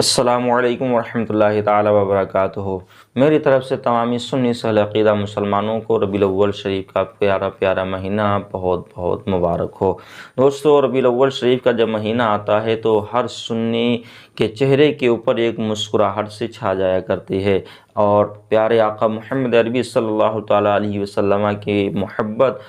السلام علیکم ورحمۃ اللہ تعالی وبرکاتہ۔ میری طرف سے تمامی سنی اہل عقیدہ مسلمانوں کو ربیع الاول شریف کا پیارا پیارا مہینہ بہت بہت مبارک ہو۔ دوستو، ربیع الاول شریف کا جب مہینہ آتا ہے تو ہر سنی کے چہرے کے اوپر ایک مسکراہٹ سے چھا جایا کرتی ہے، اور پیارے آقا محمد عربی صلی اللہ تعالیٰ علیہ وسلم کی محبت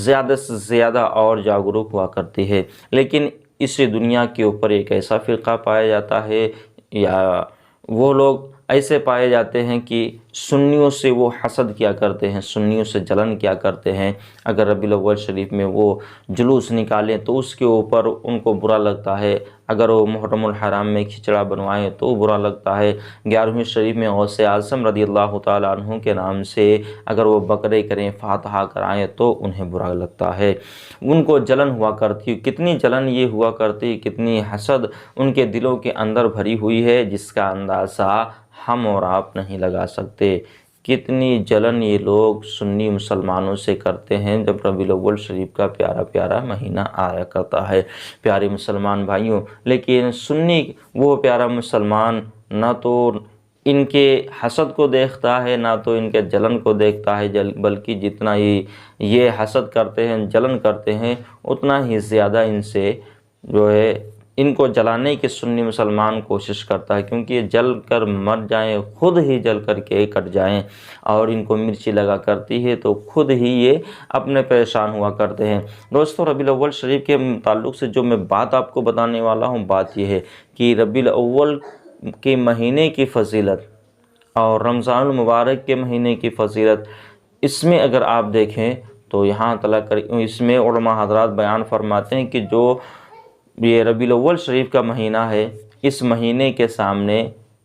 زیادہ سے زیادہ اور جاگرک ہوا کرتی ہے۔ لیکن اس دنیا کے اوپر ایک ایسا فرقہ پایا جاتا ہے، یا وہ لوگ ایسے پائے جاتے ہیں کہ سنیوں سے وہ حسد کیا کرتے ہیں، سنیوں سے جلن کیا کرتے ہیں۔ اگر ربیع الاول شریف میں وہ جلوس نکالیں تو اس کے اوپر ان کو برا لگتا ہے، اگر وہ محرم الحرام میں کھچڑا بنوائیں تو برا لگتا ہے، 11ویں شریف میں غوث اعظم رضی اللہ تعالیٰ عنہ کے نام سے اگر وہ بکرے کریں، فاتحہ کرائیں تو انہیں برا لگتا ہے، ان کو جلن ہوا کرتی۔ کتنی جلن یہ ہوا کرتی، کتنی حسد ان کے دلوں کے اندر بھری ہوئی ہے، جس کا اندازہ ہم اور آپ نہیں لگا سکتے۔ کتنی جلن یہ لوگ سنی مسلمانوں سے کرتے ہیں جب ربیع الاول شریف کا پیارا پیارا مہینہ آیا کرتا ہے، پیارے مسلمان بھائیوں۔ لیکن سنی وہ پیارا مسلمان نہ تو ان کے حسد کو دیکھتا ہے، نہ تو ان کے جلن کو دیکھتا ہے، بلکہ جتنا یہ حسد کرتے ہیں، جلن کرتے ہیں، اتنا ہی زیادہ ان سے جو ہے ان کو جلانے کی سنی مسلمان کوشش کرتا ہے، کیونکہ یہ جل کر مر جائیں، خود ہی جل کر کے کٹ جائیں، اور ان کو مرچی لگا کرتی ہے تو خود ہی یہ اپنے پریشان ہوا کرتے ہیں۔ دوستو، ربیع الاول شریف کے تعلق سے جو میں بات آپ کو بتانے والا ہوں، بات یہ ہے کہ ربیع الاول کے مہینے کی فضیلت اور رمضان المبارک کے مہینے کی فضیلت، اس میں اگر آپ دیکھیں تو یہاں تلک اس میں علماء حضرات بیان فرماتے ہیں کہ جو یہ ربیع الاول شریف کا مہینہ ہے، اس مہینے کے سامنے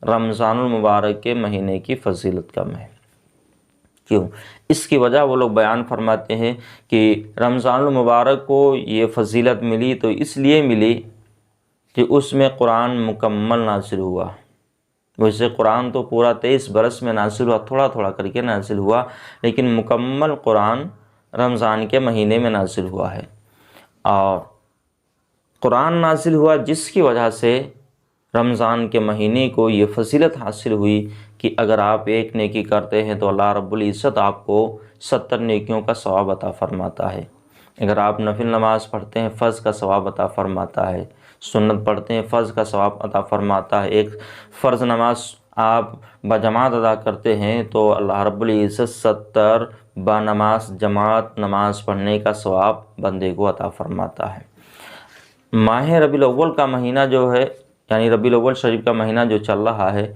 رمضان المبارک کے مہینے کی فضیلت کم ہے۔ کیوں؟ اس کی وجہ وہ لوگ بیان فرماتے ہیں کہ رمضان المبارک کو یہ فضیلت ملی تو اس لیے ملی کہ اس میں قرآن مکمل نازل ہوا۔ ویسے قرآن تو پورا 23 برس میں نازل ہوا، تھوڑا تھوڑا کر کے نازل ہوا، لیکن مکمل قرآن رمضان کے مہینے میں نازل ہوا ہے، اور قرآن نازل ہوا جس کی وجہ سے رمضان کے مہینے کو یہ فضیلت حاصل ہوئی کہ اگر آپ ایک نیکی کرتے ہیں تو اللہ رب العزت آپ کو 70 نیکیوں کا ثواب عطا فرماتا ہے۔ اگر آپ نفل نماز پڑھتے ہیں، فرض کا ثواب عطا فرماتا ہے، سنت پڑھتے ہیں، فرض کا ثواب عطا فرماتا ہے۔ ایک فرض نماز آپ بجماعت ادا کرتے ہیں تو اللہ رب العزت 70 بانماز جماعت نماز پڑھنے کا ثواب بندے کو عطا فرماتا ہے۔ ماہ ربیع الاول کا مہینہ جو ہے، یعنی ربیع الاول شریف کا مہینہ جو چل رہا ہے،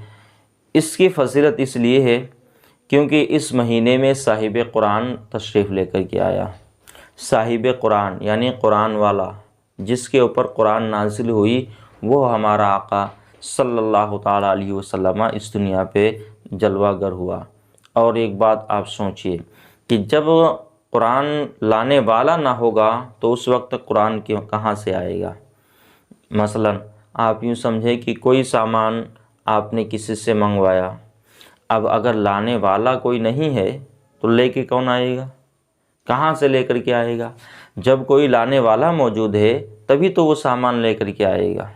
اس کی فضیلت اس لیے ہے کیونکہ اس مہینے میں صاحب قرآن تشریف لے کر کے آیا۔ صاحب قرآن یعنی قرآن والا، جس کے اوپر قرآن نازل ہوئی، وہ ہمارا آقا صلی اللہ تعالیٰ علیہ وسلم اس دنیا پہ جلوہ گر ہوا۔ اور ایک بات آپ سوچئے کہ جب قرآن لانے والا نہ ہوگا تو اس وقت قرآن کہاں سے آئے گا؟ مثلا آپ یوں سمجھیں کہ کوئی سامان آپ نے کسی سے منگوایا، اب اگر لانے والا کوئی نہیں ہے تو لے کے کون آئے گا؟ کہاں سے لے کر کے آئے گا؟ جب کوئی لانے والا موجود ہے تبھی تو وہ سامان لے کر کے آئے گا۔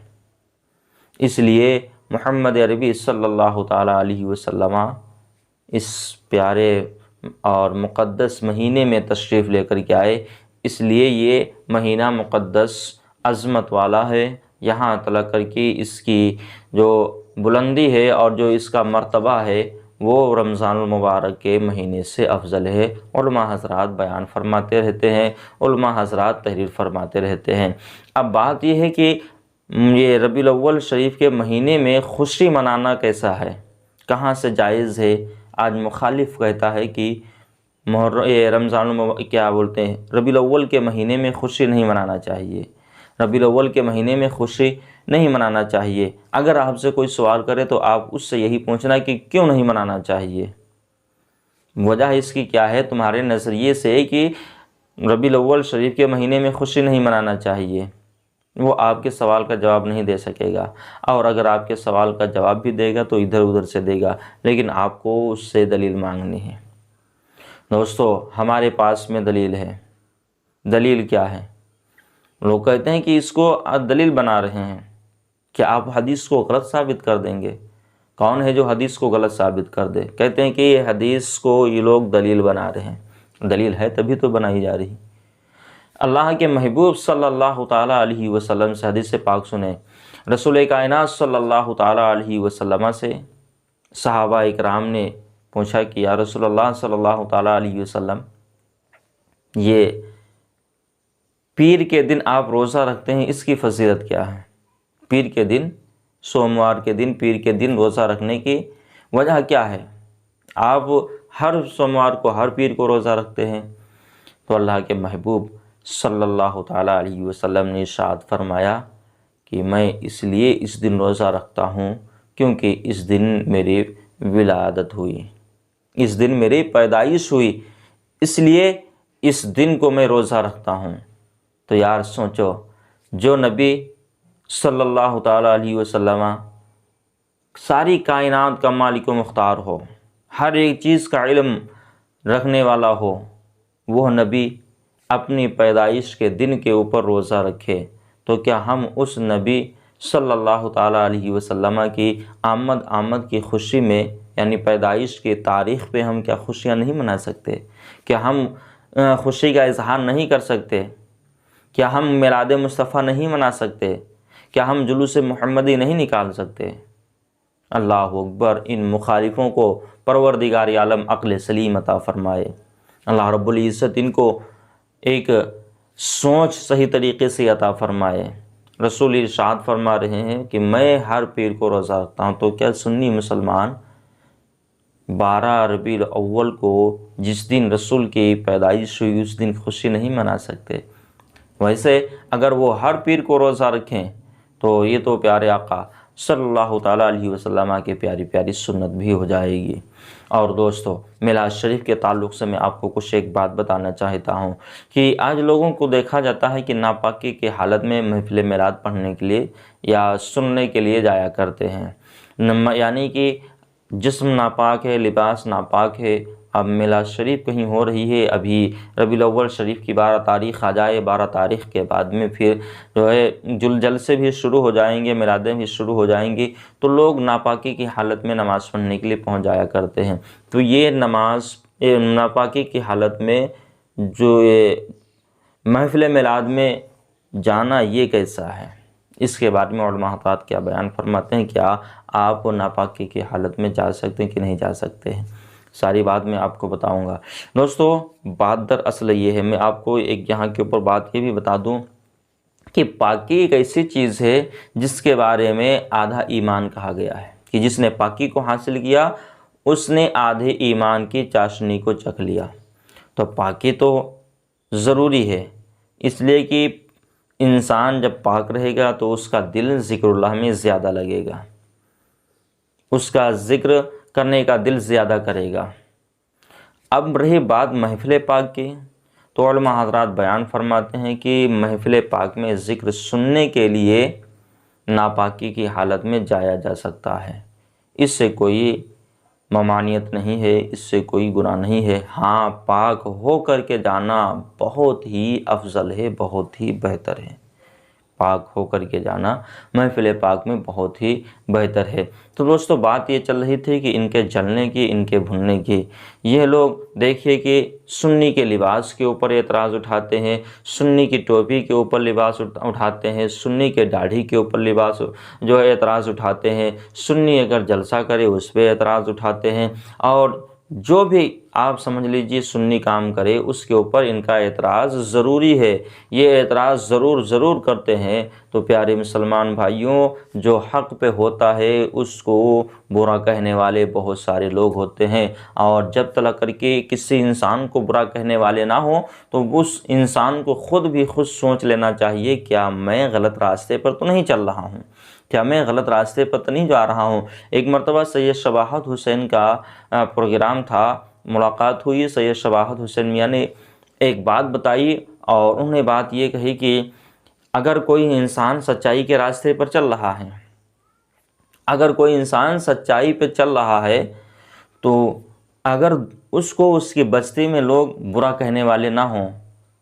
اس لیے محمد عربی صلی اللہ تعالیٰ علیہ وسلم اس پیارے اور مقدس مہینے میں تشریف لے کر کے آئے، اس لیے یہ مہینہ مقدس عظمت والا ہے۔ یہاں تلک کر کے اس کی جو بلندی ہے اور جو اس کا مرتبہ ہے وہ رمضان المبارک کے مہینے سے افضل ہے۔ علماء حضرات بیان فرماتے رہتے ہیں، علماء حضرات تحریر فرماتے رہتے ہیں۔ اب بات یہ ہے کہ یہ ربیع الاول شریف کے مہینے میں خوشی منانا کیسا ہے، کہاں سے جائز ہے؟ آج مخالف کہتا ہے کہ ربیع الاول کے مہینے میں خوشی نہیں منانا چاہیے، ربیع الاول کے مہینے میں خوشی نہیں منانا چاہیے۔ اگر آپ سے کوئی سوال کرے تو آپ اس سے یہی پوچھنا کہ کیوں نہیں منانا چاہیے، وجہ اس کی کیا ہے تمہارے نظریے سے کہ ربیع الاول شریف کے مہینے میں خوشی نہیں منانا چاہیے؟ وہ آپ کے سوال کا جواب نہیں دے سکے گا، اور اگر آپ کے سوال کا جواب بھی دے گا تو ادھر ادھر سے دے گا، لیکن آپ کو اس سے دلیل مانگنی ہے۔ دوستو، ہمارے پاس میں دلیل ہے۔ دلیل کیا ہے؟ لوگ کہتے ہیں کہ اس کو دلیل بنا رہے ہیں کہ آپ حدیث کو غلط ثابت کر دیں گے؟ کون ہے جو حدیث کو غلط ثابت کر دے؟ کہتے ہیں کہ یہ حدیث کو یہ لوگ دلیل بنا رہے ہیں۔ دلیل ہے تبھی تو بنائی جا رہی۔ اللہ کے محبوب صلی اللہ تعالیٰ علیہ وسلم سے حدیث پاک سنیں۔ رسول کائنات صلی اللہ تعالیٰ علیہ وسلم سے صحابہ اکرام نے پوچھا کہ یا رسول اللہ صلی اللہ تعالیٰ علیہ وسلم، یہ پیر کے دن آپ روزہ رکھتے ہیں، اس کی فضیلت کیا ہے؟ پیر کے دن، سوموار کے دن، پیر کے دن روزہ رکھنے کی وجہ کیا ہے؟ آپ ہر سوموار کو، ہر پیر کو روزہ رکھتے ہیں۔ تو اللہ کے محبوب صلی اللہ تعالیٰ علیہ وسلم نے ارشاد فرمایا کہ میں اس لیے اس دن روزہ رکھتا ہوں کیونکہ اس دن میری ولادت ہوئی، اس دن میری پیدائش ہوئی، اس لیے اس دن کو میں روزہ رکھتا ہوں۔ تو یار سوچو، جو نبی صلی اللہ تعالیٰ علیہ وسلم ساری کائنات کا مالک و مختار ہو، ہر ایک چیز کا علم رکھنے والا ہو، وہ نبی اپنی پیدائش کے دن کے اوپر روزہ رکھے، تو کیا ہم اس نبی صلی اللہ تعالیٰ علیہ وسلم کی آمد کی خوشی میں، یعنی پیدائش کی تاریخ پہ ہم کیا خوشیاں نہیں منا سکتے؟ کیا ہم خوشی کا اظہار نہیں کر سکتے؟ کیا ہم میلاد مصطفیٰ نہیں منا سکتے؟ کیا ہم جلوس محمدی نہیں نکال سکتے؟ اللہ اکبر! ان مخالفوں کو پروردگار عالم عقل سلیم عطا فرمائے۔ اللہ رب العزت ان کو ایک سوچ صحیح طریقے سے عطا فرمائے۔ رسول ارشاد فرما رہے ہیں کہ میں ہر پیر کو روزہ رکھتا ہوں، تو کیا سنی مسلمان 12 ربیع الاول کو جس دن رسول کی پیدائش ہوئی اس دن خوشی نہیں منا سکتے؟ ویسے اگر وہ ہر پیر کو روزہ رکھیں تو یہ تو پیارے آقا صلی اللہ تعالیٰ علیہ وسلم کی پیاری پیاری سنت بھی ہو جائے گی۔ اور دوستو، میلاد شریف کے تعلق سے میں آپ کو کچھ ایک بات بتانا چاہتا ہوں کہ آج لوگوں کو دیکھا جاتا ہے کہ ناپاکی کی حالت میں محفل میلاد پڑھنے کے لیے یا سننے کے لیے جایا کرتے ہیں، یعنی کہ جسم ناپاک ہے، لباس ناپاک ہے۔ اب میلاد شریف کہیں ہو رہی ہے، ابھی ربیع الاول شریف کی 12 تاریخ آ جائے، 12 تاریخ کے بعد میں پھر جو ہے جلسے بھی شروع ہو جائیں گے، میلادیں بھی شروع ہو جائیں گی، تو لوگ ناپاکی کی حالت میں نماز پڑھنے کے لیے پہنچ جایا کرتے ہیں۔ تو یہ ناپاکی کی حالت میں جو محفل میلاد میں جانا، یہ کیسا ہے؟ اس کے بارے میں علماء حضرات کیا بیان فرماتے ہیں؟ کیا آپ ناپاکی کی حالت میں جا سکتے ہیں کہ نہیں جا سکتے ہیں؟ ساری بات میں آپ کو بتاؤں گا۔ دوستو، بات دراصل یہ ہے، میں آپ کو ایک یہاں کے اوپر بات یہ بھی بتا دوں کہ پاکی ایک ایسی چیز ہے جس کے بارے میں آدھا ایمان کہا گیا ہے کہ جس نے پاکی کو حاصل کیا اس نے آدھے ایمان کی چاشنی کو چکھ لیا۔ تو پاکی تو ضروری ہے، اس لیے کہ انسان جب پاک رہے گا تو اس کا دل ذکر اللہ میں زیادہ لگے گا، اس کا ذکر کرنے کا دل زیادہ کرے گا۔ اب رہی بات محفل پاک کی، تو علماء حضرات بیان فرماتے ہیں کہ محفل پاک میں ذکر سننے کے لیے ناپاکی کی حالت میں جایا جا سکتا ہے، اس سے کوئی ممانعت نہیں ہے، اس سے کوئی گناہ نہیں ہے۔ ہاں، پاک ہو کر کے جانا بہت ہی افضل ہے، بہت ہی بہتر ہے۔ پاک ہو کر کے جانا محفل پاک میں بہت ہی بہتر ہے۔ تو دوستو، بات یہ چل رہی تھی کہ ان کے جلنے کی، ان کے بھننے کی۔ یہ لوگ دیکھیے کہ سنی کے لباس کے اوپر اعتراض اٹھاتے ہیں، سنی کی ٹوپی کے اوپر لباس اٹھاتے ہیں، سنی کے داڑھی کے اوپر لباس جو ہے اعتراض اٹھاتے ہیں، سنی اگر جلسہ کرے اس پہ اعتراض اٹھاتے ہیں، اور جو بھی آپ سمجھ لیجئے سنی کام کرے اس کے اوپر ان کا اعتراض ضروری ہے، یہ اعتراض ضرور کرتے ہیں۔ تو پیارے مسلمان بھائیوں، جو حق پہ ہوتا ہے اس کو برا کہنے والے بہت سارے لوگ ہوتے ہیں، اور جب تک کر کے کسی انسان کو برا کہنے والے نہ ہوں تو اس انسان کو خود سوچ لینا چاہیے، کیا میں غلط راستے پر تو نہیں چل رہا ہوں؟ کیا میں غلط راستے پر تو نہیں جا رہا ہوں؟ ایک مرتبہ سید شباہت حسین کا پروگرام تھا، ملاقات ہوئی، سید شباہت حسین میاں نے ایک بات بتائی، اور انہوں نے بات یہ کہی کہ اگر کوئی انسان سچائی کے راستے پر چل رہا ہے، اگر کوئی انسان سچائی پہ چل رہا ہے، تو اگر اس کو اس کی بستی میں لوگ برا کہنے والے نہ ہوں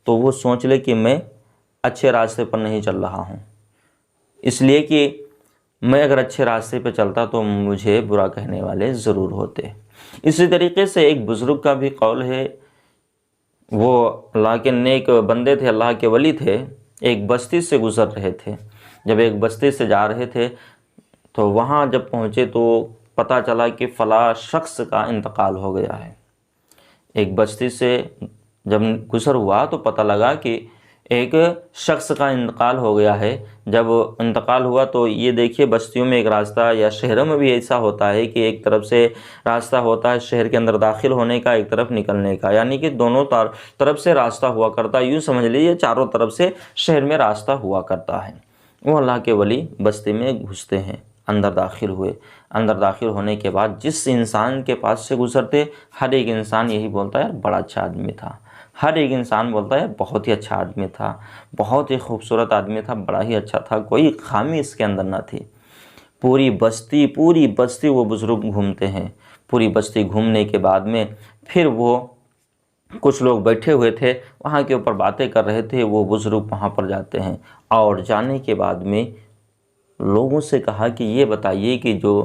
تو وہ سوچ لے کہ میں اچھے راستے پر نہیں چل رہا ہوں، اس لیے کہ میں اگر اچھے راستے پہ چلتا تو مجھے برا کہنے والے ضرور ہوتے۔ اسی طریقے سے ایک بزرگ کا بھی قول ہے، وہ اللہ کے نیک بندے تھے، اللہ کے ولی تھے، ایک بستی سے گزر رہے تھے۔ جب ایک بستی سے جا رہے تھے تو وہاں جب پہنچے تو پتہ چلا کہ فلاں شخص کا انتقال ہو گیا ہے۔ ایک بستی سے جب گزر ہوا تو پتہ لگا کہ ایک شخص کا انتقال ہو گیا ہے۔ جب انتقال ہوا تو یہ دیکھیے، بستیوں میں ایک راستہ یا شہروں میں بھی ایسا ہوتا ہے کہ ایک طرف سے راستہ ہوتا ہے شہر کے اندر داخل ہونے کا، ایک طرف نکلنے کا، یعنی کہ دونوں طرف سے راستہ ہوا کرتا ہے۔ یوں سمجھ لیجیے چاروں طرف سے شہر میں راستہ ہوا کرتا ہے۔ وہ اللہ کے ولی بستی میں گھستے ہیں، اندر داخل ہوئے۔ اندر داخل ہونے کے بعد جس انسان کے پاس سے گزرتے، ہر ایک انسان یہی بولتا ہے بڑا اچھا آدمی تھا۔ ہر ایک انسان بولتا ہے بہت ہی اچھا آدمی تھا، بہت ہی خوبصورت آدمی تھا، بڑا ہی اچھا تھا، کوئی خامی اس کے اندر نہ تھی۔ پوری بستی وہ بزرگ گھومتے ہیں۔ پوری بستی گھومنے کے بعد میں پھر وہ کچھ لوگ بیٹھے ہوئے تھے وہاں کے اوپر باتیں کر رہے تھے، وہ بزرگ وہاں پر جاتے ہیں اور جانے کے بعد میں لوگوں سے کہا کہ یہ بتائیے کہ جو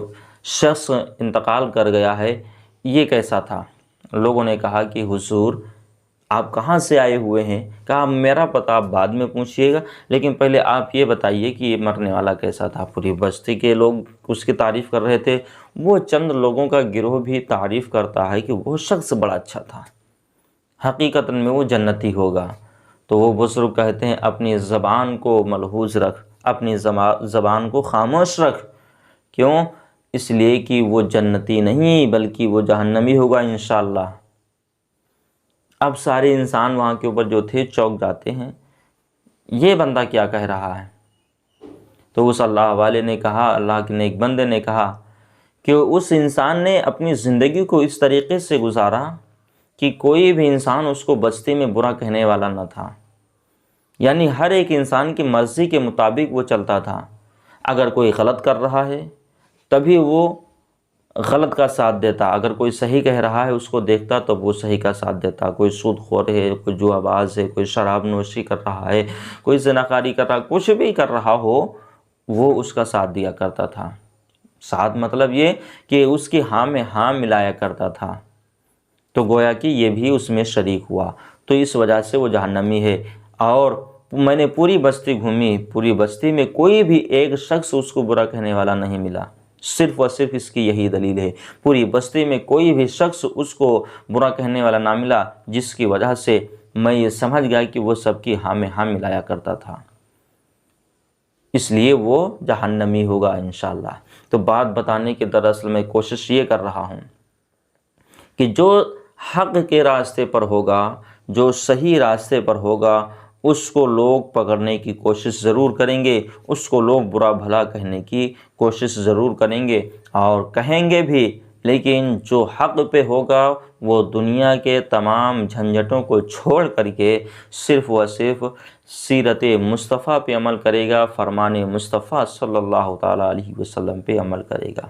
شخص انتقال کر گیا ہے یہ کیسا تھا؟ لوگوں نے کہا کہ حضور آپ کہاں سے آئے ہوئے ہیں؟ کہا میرا پتہ آپ بعد میں پوچھیے گا، لیکن پہلے آپ یہ بتائیے کہ یہ مرنے والا کیسا تھا۔ پوری بستی کے لوگ اس کی تعریف کر رہے تھے، وہ چند لوگوں کا گروہ بھی تعریف کرتا ہے کہ وہ شخص بڑا اچھا تھا، حقیقت میں وہ جنتی ہوگا۔ تو وہ بزرگ کہتے ہیں اپنی زبان کو ملحوظ رکھ، اپنی زبان کو خاموش رکھ۔ کیوں؟ اس لیے کہ وہ جنتی نہیں بلکہ وہ جہنمی ہوگا انشاءاللہ۔ اب سارے انسان وہاں کے اوپر جو تھے چونک جاتے ہیں، یہ بندہ کیا کہہ رہا ہے؟ تو اس اللہ والے نے کہا، اللہ کے نیک بندے نے کہا کہ اس انسان نے اپنی زندگی کو اس طریقے سے گزارا کہ کوئی بھی انسان اس کو بستی میں برا کہنے والا نہ تھا، یعنی ہر ایک انسان کی مرضی کے مطابق وہ چلتا تھا۔ اگر کوئی غلط کر رہا ہے تبھی وہ غلط کا ساتھ دیتا، اگر کوئی صحیح کہہ رہا ہے اس کو دیکھتا تو وہ صحیح کا ساتھ دیتا۔ کوئی سود خور ہے، کوئی جوا باز ہے، کوئی شراب نوشی کر رہا ہے، کوئی زناکاری کر رہا، کچھ بھی کر رہا ہو وہ اس کا ساتھ دیا کرتا تھا۔ ساتھ مطلب یہ کہ اس کی ہاں میں ہاں ملایا کرتا تھا، تو گویا کہ یہ بھی اس میں شریک ہوا، تو اس وجہ سے وہ جہنمی ہے۔ اور میں نے پوری بستی گھومی، پوری بستی میں کوئی بھی ایک شخص اس کو برا کہنے والا نہیں ملا، صرف اور صرف اس کی یہی دلیل ہے۔ پوری بستی میں کوئی بھی شخص اس کو برا کہنے والا نہ ملا، جس کی وجہ سے میں یہ سمجھ گیا کہ وہ سب کی ہاں میں ہاں ملایا کرتا تھا، اس لیے وہ جہنمی ہوگا انشاءاللہ۔ تو بات بتانے کی دراصل میں کوشش یہ کر رہا ہوں کہ جو حق کے راستے پر ہوگا، جو صحیح راستے پر ہوگا، اس کو لوگ پکڑنے کی کوشش ضرور کریں گے، اس کو لوگ برا بھلا کہنے کی کوشش ضرور کریں گے اور کہیں گے بھی، لیکن جو حق پہ ہوگا وہ دنیا کے تمام جھنجھٹوں کو چھوڑ کر کے صرف و صرف سیرت مصطفیٰ پہ عمل کرے گا، فرمان مصطفیٰ صلی اللہ تعالیٰ علیہ وسلم پہ عمل کرے گا۔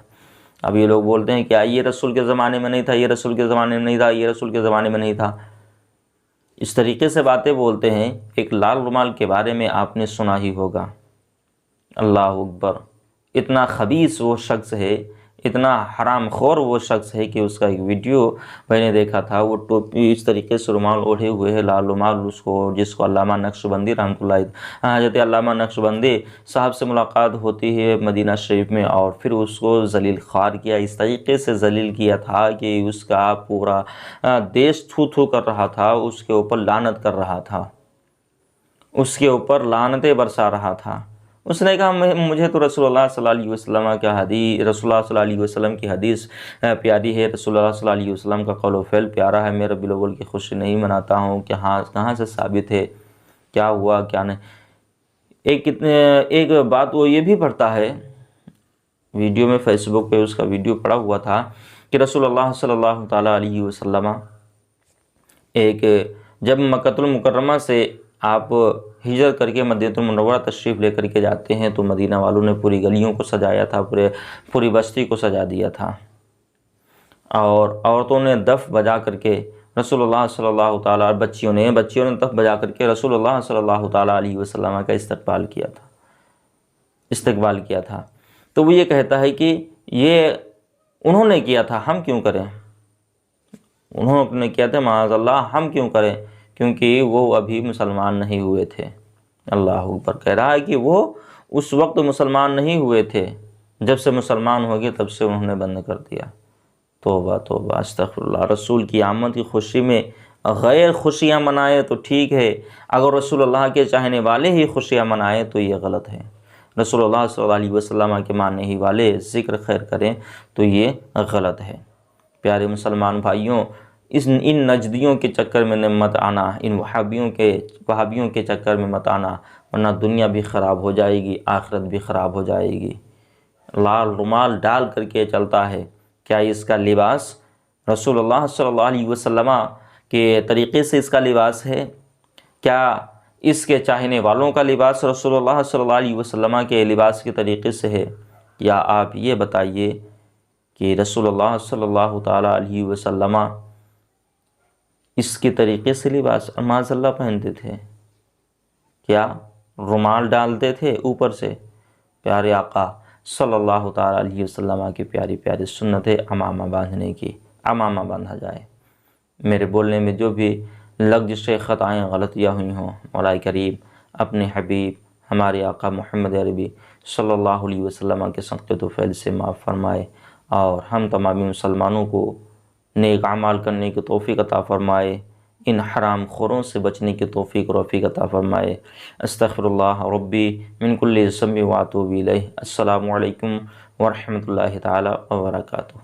اب یہ لوگ بولتے ہیں کہ یہ رسول کے زمانے میں نہیں تھا، یہ رسول کے زمانے میں نہیں تھا، یہ رسول کے زمانے میں نہیں تھا، اس طریقے سے باتیں بولتے ہیں۔ ایک لال رومال کے بارے میں آپ نے سنا ہی ہوگا، اللہ اکبر، اتنا خبیث وہ شخص ہے، اتنا حرام خور وہ شخص ہے کہ اس کا ایک ویڈیو میں نے دیکھا تھا، وہ ٹوپی اس طریقے سے رومال اوڑھے ہوئے ہے، لال رومال، اس کو جس کو علامہ نقشبندی رحمۃ اللہ، حضرت علامہ نقشبندی صاحب سے ملاقات ہوتی ہے مدینہ شریف میں، اور پھر اس کو ذلیل خوار کیا، اس طریقے سے ذلیل کیا تھا کہ اس کا پورا دیش تھو تھو کر رہا تھا، اس کے اوپر لعنت کر رہا تھا، اس کے اوپر لعنتیں برسا رہا تھا۔ اس نے کہا مجھے تو رسول اللہ صلی اللہ علیہ وسلم کا حدیث، رسول اللہ صلی اللہ علیہ وسلم کی حدیث پیاری ہے، رسول اللہ صلی اللہ علیہ وسلم کا قول و فعل پیارا ہے، میں ربیع الاول کی خوشی نہیں مناتا ہوں کہ ہاں کہاں سے ثابت ہے، کیا ہوا کیا نہیں۔ ایک بات وہ یہ بھی پڑھتا ہے، ویڈیو میں فیس بک پہ اس کا ویڈیو پڑا ہوا تھا کہ رسول اللہ صلی اللہ تعالیٰ علیہ وسلم جب مکۃ المکرمہ سے آپ ہجرت کر کے مدینہ المنورہ تشریف لے کر کے جاتے ہیں تو مدینہ والوں نے پوری گلیوں کو سجایا تھا، پوری بستی کو سجا دیا تھا، اور عورتوں نے دف بجا کر کے رسول اللہ صلی اللہ تعالیٰ، بچیوں نے دف بجا کر کے رسول اللہ صلی اللہ تعالیٰ علیہ وسلم کا استقبال کیا تھا۔ تو تو وہ یہ کہتا ہے کہ یہ انہوں نے کیا تھا، ہم کیوں کریں؟ انہوں نے کیا تھا، معاذ اللہ ہم کیوں کریں، کیونکہ وہ ابھی مسلمان نہیں ہوئے تھے۔ اللہ اکبر، کہہ رہا ہے کہ وہ اس وقت مسلمان نہیں ہوئے تھے، جب سے مسلمان ہو گئے تب سے انہوں نے بند کر دیا۔ توبہ توبہ، استغفر اللہ۔ رسول کی آمد کی خوشی میں غیر خوشیاں منائے تو ٹھیک ہے، اگر رسول اللہ کے چاہنے والے ہی خوشیاں منائے تو یہ غلط ہے۔ رسول اللہ صلی اللہ علیہ وسلم کے ماننے ہی والے ذکر خیر کریں تو یہ غلط ہے۔ پیارے مسلمان بھائیوں، ان نجدیوں کے چکر میں مت آنا، ان وہابیوں کے چکر میں مت آنا، ورنہ دنیا بھی خراب ہو جائے گی، آخرت بھی خراب ہو جائے گی۔ لال رومال ڈال کر کے چلتا ہے، کیا اس کا لباس رسول اللہ صلی اللہ علیہ وسلم کے طریقے سے اس کا لباس ہے؟ کیا اس کے چاہنے والوں کا لباس رسول اللہ صلی اللہ علیہ وسلم کے لباس کے طریقے سے ہے؟ یا آپ یہ بتائیے کہ رسول اللہ صلی اللہ تعالیٰ علیہ وسلم اس کے طریقے سے لباس معاذ اللہ پہنتے تھے؟ کیا رومال ڈالتے تھے اوپر سے؟ پیارے آقا صلی اللہ تعالیٰ علیہ وسلم کی پیاری پیاری سنت ہے امامہ باندھنے کی، امامہ باندھا جائے۔ میرے بولنے میں جو بھی لغزشیں، خطائیں، غلطیاں ہوئی ہوں، مولا کریم اپنے حبیب ہمارے آقا محمد عربی صلی اللہ علیہ وسلم کے صدقۃ و فیض سے معاف فرمائے، اور ہم تمامی مسلمانوں کو نیک اعمال کرنے کی توفیق عطا فرمائے، ان حرام خوروں سے بچنے کی توفیق و رفیق عطا فرمائے۔ استغفر اللہ ربی من کل ذنب واتوب الیہ۔ السلام علیکم ورحمۃ اللہ تعالی وبرکاتہ۔